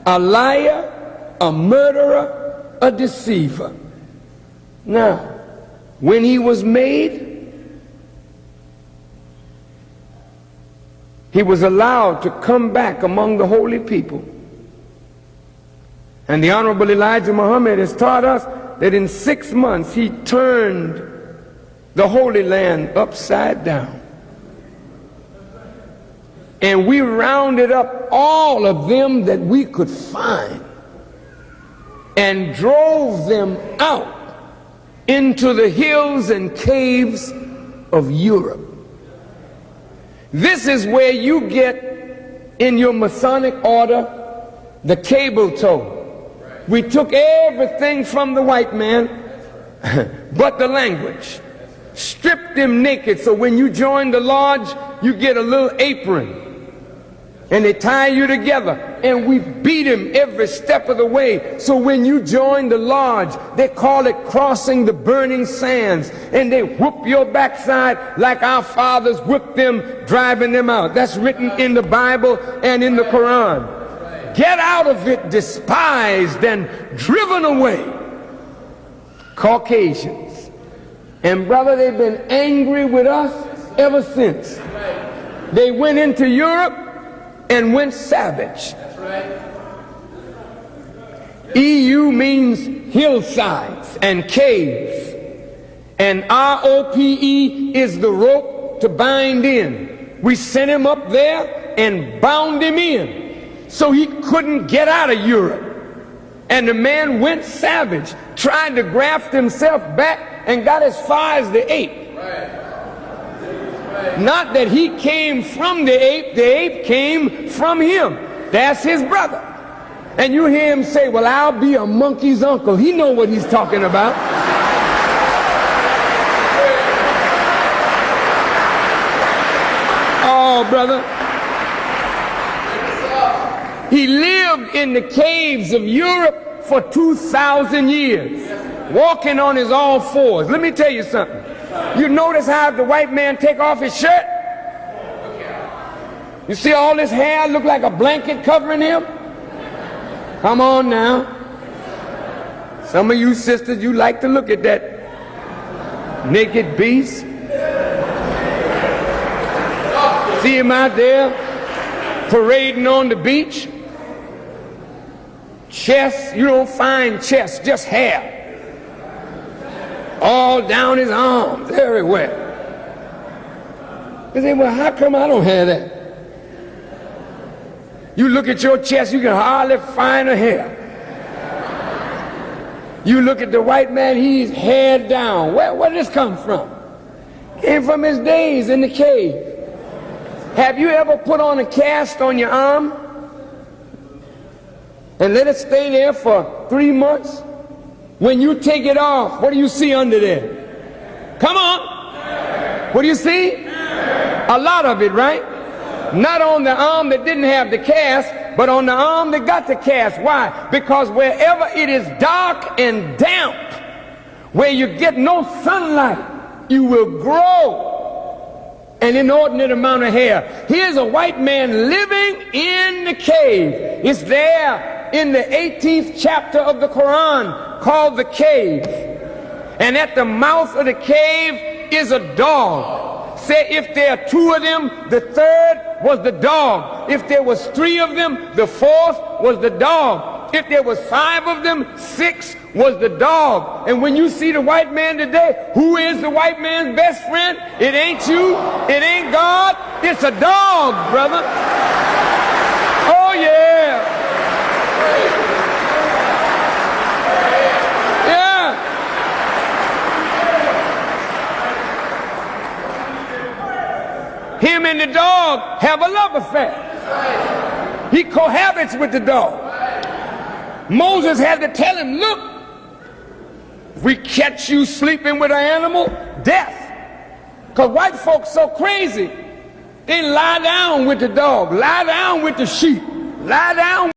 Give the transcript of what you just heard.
a liar, a murderer, a deceiver. Now, when he was made, he was allowed to come back among the holy people. And the Honorable Elijah Muhammad has taught us that in 6 months he turned the Holy Land upside down. And we rounded up all of them that we could find and drove them out into the hills and caves of Europe. This is where you get in your Masonic order the cable tow. We took everything from the white man but the language. Stripped them naked, so when you join the lodge, you get a little apron. And they tie you together, and we beat him every step of the way. So when you join the lodge, they call it crossing the burning sands, and they whoop your backside like our fathers whipped them, driving them out. That's written in the Bible and in the Quran. Get out of it despised and driven away. Caucasians. And brother, they've been angry with us ever since. They went into Europe and went savage. That's right. EU means hillsides and caves, and ROPE is the rope to bind in. We sent him up there and bound him in so he couldn't get out of Europe. And the man went savage, tried to graft himself back and got as far as the ape. Right. Not that he came from the ape came from him. That's his brother. And you hear him say, well, I'll be a monkey's uncle. He know what he's talking about. Oh, brother. He lived in the caves of Europe for 2,000 years, walking on his all fours. Let me tell you something. You notice how the white man take off his shirt? You see all this hair look like a blanket covering him? Come on now. Some of you sisters, you like to look at that naked beast. See him out there parading on the beach. Chest, you don't find chest, just hair. All down his arms, everywhere. You say, well, how come I don't have that? You look at your chest, you can hardly find a hair. You look at the white man, he's hair down. Where did this come from? Came from his days in the cave. Have you ever put on a cast on your arm and let it stay there for 3 months? When you take it off, what do you see under there? Come on. What do you see? A lot of it, right? Not on the arm that didn't have the cast, but on the arm that got the cast. Why? Because wherever it is dark and damp, where you get no sunlight, you will grow an inordinate amount of hair. Here's a white man living in the cave. It's there in the 18th chapter of the Quran, called the cave. And at the mouth of the cave is a dog. Say if there are 2 of them, the 3rd was the dog. If there was 3 of them, the 4th was the dog. If there was 5 of them, 6 was the dog. And when you see the white man today, who is the white man's best friend? It ain't you, it ain't God, it's a dog, brother. Oh yeah. Him and the dog have a love affair. He cohabits with the dog. Moses had to tell him, look, if we catch you sleeping with an animal, death. Because white folks so crazy. They lie down with the dog, lie down with the sheep, lie down